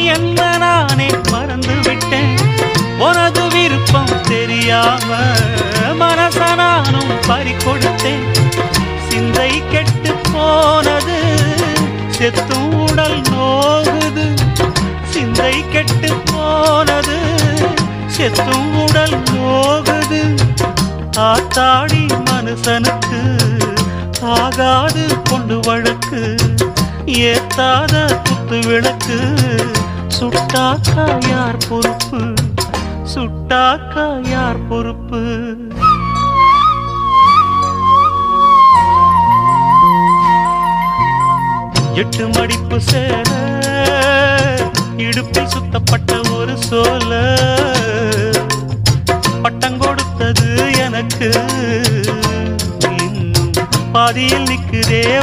என்ன நானே மறந்து விட்டேன். உனது விருப்பம் தெரியாம மனச நானும் பறி கொடுத்தேன். சிந்தை கெட்டு போனது, செத்தும் உடல் நோகுது. சிந்தை கெட்டு போனது, செத்தும் உடல் நோகுது. ஆத்தாடி மனுஷனுக்கு ஆகாது கொண்டு வழக்கு. ஏத்தாத குத்து விளக்கு சுட்டாக்கா யார் பொறுப்பு? சுட்டாக்கா யார் பொறுப்பு? எட்டு மடிப்பு சேல இடுப்பில் சுத்தப்பட்ட ஒரு சோல பட்டம் கொடுத்தது எனக்கு. இன்னும் பாதியில் நிற்குதே